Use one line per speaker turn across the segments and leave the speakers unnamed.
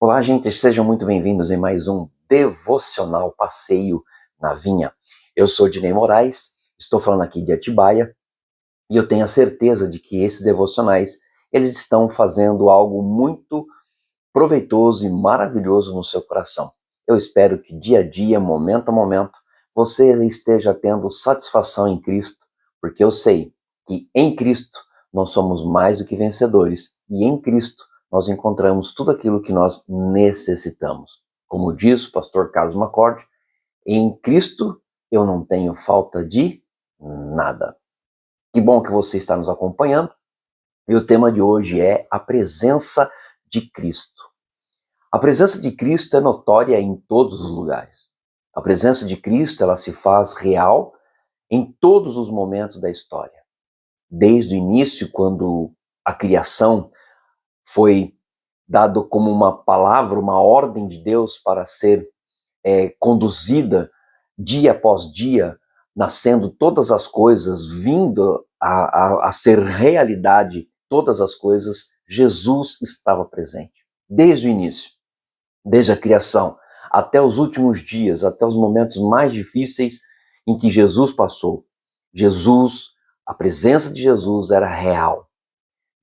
Olá, gente, sejam muito bem-vindos em mais um Devocional Passeio na Vinha. Eu sou Dinei Moraes, estou falando aqui de Atibaia e eu tenho a certeza de que esses devocionais, eles estão fazendo algo muito proveitoso e maravilhoso no seu coração. Eu espero que dia a dia, momento a momento, você esteja tendo satisfação em Cristo, porque eu sei que em Cristo nós somos mais do que vencedores e em Cristo nós encontramos tudo aquilo que nós necessitamos. Como diz o pastor Carlos McCord, em Cristo eu não tenho falta de nada. Que bom que você está nos acompanhando. E o tema de hoje é a presença de Cristo. A presença de Cristo é notória em todos os lugares. A presença de Cristo, ela se faz real em todos os momentos da história. Desde o início, quando a criação foi dado como uma palavra, uma ordem de Deus para ser conduzida dia após dia, nascendo todas as coisas, vindo a ser realidade todas as coisas, Jesus estava presente. Desde o início, desde a criação, até os últimos dias, até os momentos mais difíceis em que Jesus passou. A presença de Jesus era real.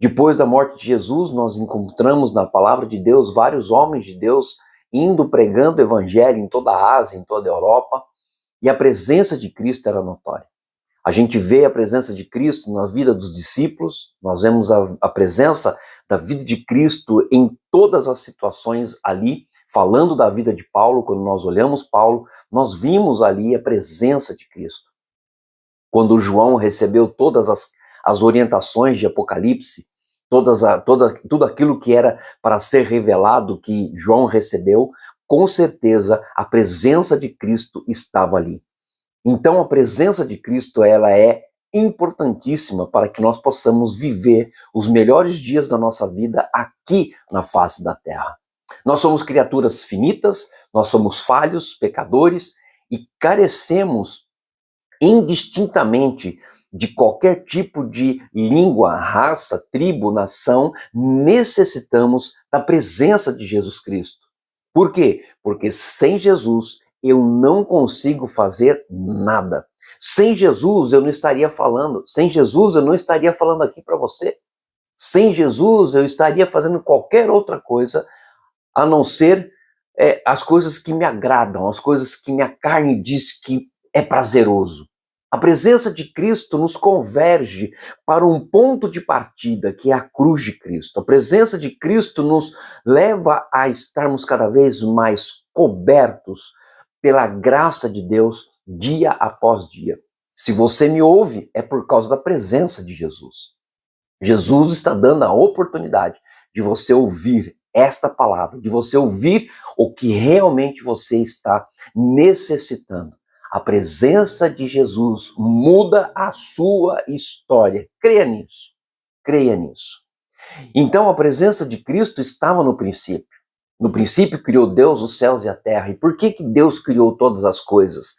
Depois da morte de Jesus, nós encontramos na palavra de Deus vários homens de Deus indo pregando o evangelho em toda a Ásia, em toda a Europa, e a presença de Cristo era notória. A gente vê a presença de Cristo na vida dos discípulos, nós vemos a presença da vida de Cristo em todas as situações ali, falando da vida de Paulo, quando nós olhamos Paulo, nós vimos ali a presença de Cristo. Quando João recebeu todas as orientações de Apocalipse, tudo aquilo que era para ser revelado, que João recebeu, com certeza a presença de Cristo estava ali. Então a presença de Cristo, ela é importantíssima para que nós possamos viver os melhores dias da nossa vida aqui na face da terra. Nós somos criaturas finitas, nós somos falhos, pecadores e carecemos indistintamente de qualquer tipo de língua, raça, tribo, nação, necessitamos da presença de Jesus Cristo. Por quê? Porque sem Jesus eu não consigo fazer nada. Sem Jesus eu não estaria falando. Sem Jesus eu não estaria falando aqui para você. Sem Jesus eu estaria fazendo qualquer outra coisa a não ser as coisas que me agradam, as coisas que minha carne diz que é prazeroso. A presença de Cristo nos converge para um ponto de partida, que é a cruz de Cristo. A presença de Cristo nos leva a estarmos cada vez mais cobertos pela graça de Deus dia após dia. Se você me ouve, é por causa da presença de Jesus. Jesus está dando a oportunidade de você ouvir esta palavra, de você ouvir o que realmente você está necessitando. A presença de Jesus muda a sua história. Creia nisso. Creia nisso. Então a presença de Cristo estava no princípio. No princípio criou Deus os céus e a terra. E por que Deus criou todas as coisas?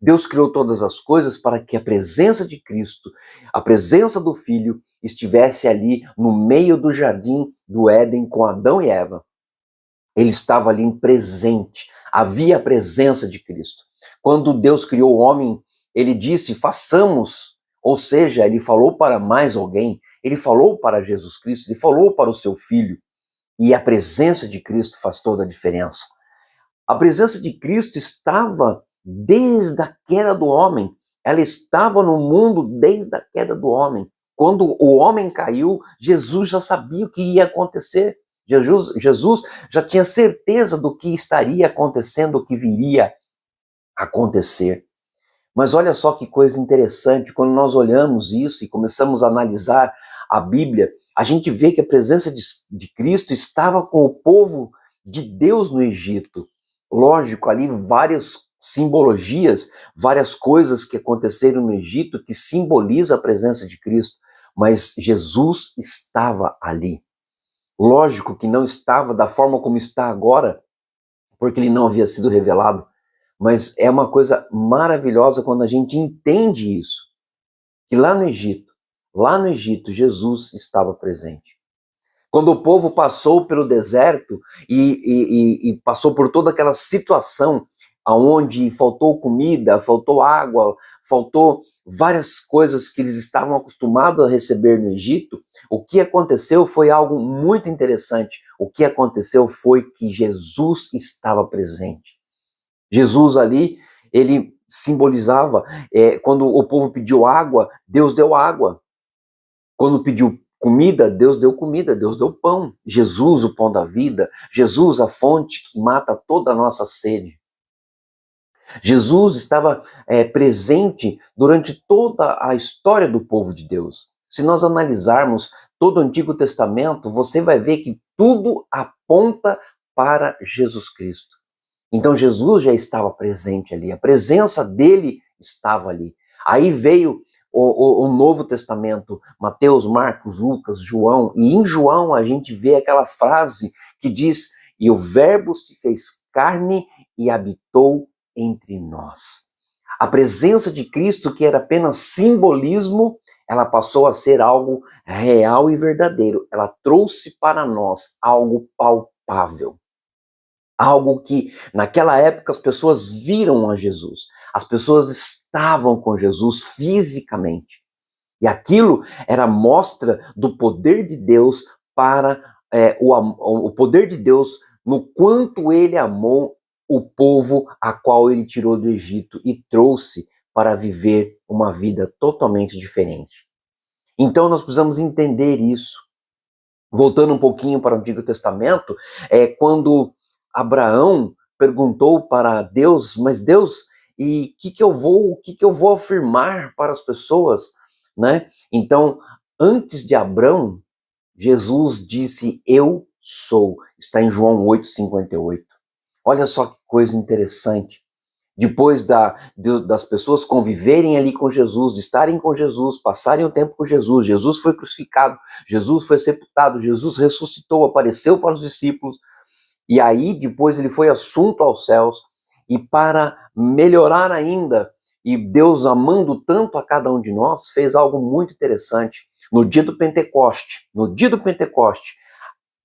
Deus criou todas as coisas para que a presença de Cristo, a presença do Filho, estivesse ali no meio do jardim do Éden com Adão e Eva. Ele estava ali presente, havia a presença de Cristo. Quando Deus criou o homem, ele disse, façamos, ou seja, ele falou para mais alguém, ele falou para Jesus Cristo, ele falou para o seu Filho, e a presença de Cristo faz toda a diferença. A presença de Cristo estava desde a queda do homem, ela estava no mundo desde a queda do homem. Quando o homem caiu, Jesus já sabia o que ia acontecer. Jesus já tinha certeza do que estaria acontecendo, o que viria a acontecer. Mas olha só que coisa interessante, quando nós olhamos isso e começamos a analisar a Bíblia, a gente vê que a presença de Cristo estava com o povo de Deus no Egito. Lógico, ali várias simbologias, várias coisas que aconteceram no Egito que simbolizam a presença de Cristo, mas Jesus estava ali. Lógico que não estava da forma como está agora, porque ele não havia sido revelado, mas é uma coisa maravilhosa quando a gente entende isso, que lá no Egito, Jesus estava presente. Quando o povo passou pelo deserto e passou por toda aquela situação onde faltou comida, faltou água, faltou várias coisas que eles estavam acostumados a receber no Egito, o que aconteceu foi algo muito interessante. O que aconteceu foi que Jesus estava presente. Jesus ali, ele simbolizava, quando o povo pediu água, Deus deu água. Quando pediu comida, Deus deu pão. Jesus, o pão da vida, Jesus, a fonte que mata toda a nossa sede. Jesus estava presente durante toda a história do povo de Deus. Se nós analisarmos todo o Antigo Testamento, você vai ver que tudo aponta para Jesus Cristo. Então Jesus já estava presente ali, a presença dele estava ali. Aí veio o Novo Testamento, Mateus, Marcos, Lucas, João, e em João a gente vê aquela frase que diz, e o verbo se fez carne e habitou entre nós. A presença de Cristo, que era apenas simbolismo, ela passou a ser algo real e verdadeiro. Ela trouxe para nós algo palpável. Algo que naquela época as pessoas viram a Jesus. As pessoas estavam com Jesus fisicamente. E aquilo era mostra do poder de Deus para o poder de Deus no quanto ele amou o povo a qual ele tirou do Egito e trouxe para viver uma vida totalmente diferente. Então nós precisamos entender isso. Voltando um pouquinho para o Antigo Testamento, quando Abraão perguntou para Deus, mas Deus, e o que eu vou afirmar para as pessoas, né? Então, antes de Abraão, Jesus disse, eu sou. Está em João 8:58. Olha só que coisa interessante. Depois das pessoas conviverem ali com Jesus, de estarem com Jesus, passarem o tempo com Jesus, Jesus foi crucificado, Jesus foi sepultado, Jesus ressuscitou, apareceu para os discípulos, e aí depois ele foi assunto aos céus, e para melhorar ainda, e Deus amando tanto a cada um de nós, fez algo muito interessante. No dia do Pentecoste,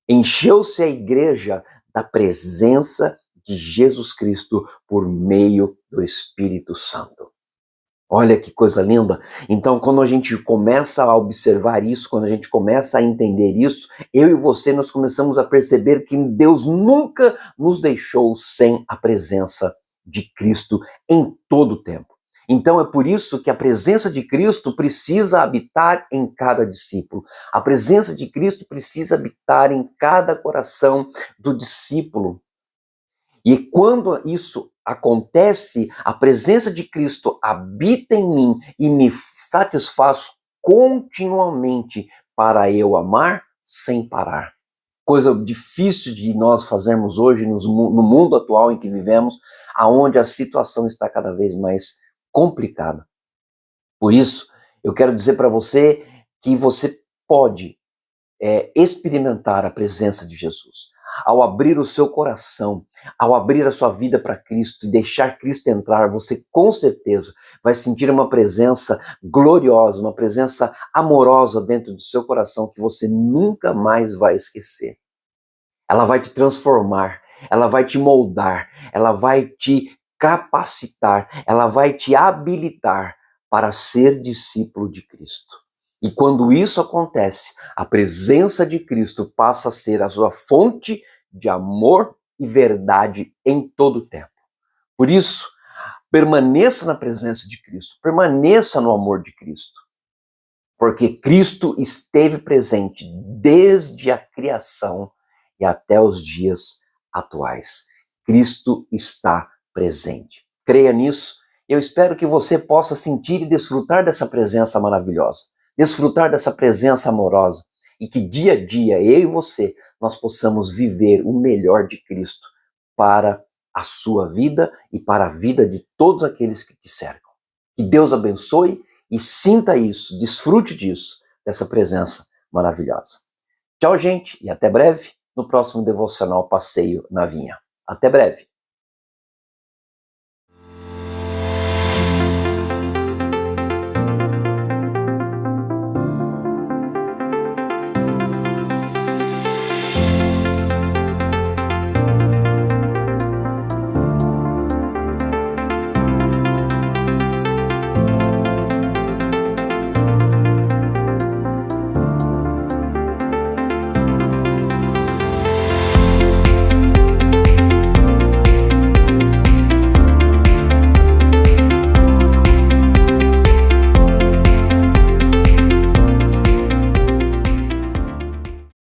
encheu-se a igreja da presença de Jesus Cristo por meio do Espírito Santo. Olha que coisa linda. Então, quando a gente começa a observar isso, quando a gente começa a entender isso, eu e você, nós começamos a perceber que Deus nunca nos deixou sem a presença de Cristo em todo o tempo. Então, é por isso que a presença de Cristo precisa habitar em cada discípulo. A presença de Cristo precisa habitar em cada coração do discípulo. E quando isso acontece, a presença de Cristo habita em mim e me satisfaz continuamente para eu amar sem parar. Coisa difícil de nós fazermos hoje no mundo atual em que vivemos, aonde a situação está cada vez mais complicada. Por isso, eu quero dizer para você que você pode experimentar a presença de Jesus. Ao abrir o seu coração, ao abrir a sua vida para Cristo e deixar Cristo entrar, você com certeza vai sentir uma presença gloriosa, uma presença amorosa dentro do seu coração que você nunca mais vai esquecer. Ela vai te transformar, ela vai te moldar, ela vai te capacitar, ela vai te habilitar para ser discípulo de Cristo. E quando isso acontece, a presença de Cristo passa a ser a sua fonte de amor e verdade em todo o tempo. Por isso, permaneça na presença de Cristo, permaneça no amor de Cristo. Porque Cristo esteve presente desde a criação e até os dias atuais. Cristo está presente. Creia nisso. Eu espero que você possa sentir e desfrutar dessa presença maravilhosa, desfrutar dessa presença amorosa e que dia a dia, eu e você, nós possamos viver o melhor de Cristo para a sua vida e para a vida de todos aqueles que te cercam. Que Deus abençoe e sinta isso, desfrute disso, dessa presença maravilhosa. Tchau, gente, e até breve no próximo Devocional Passeio na Vinha. Até breve.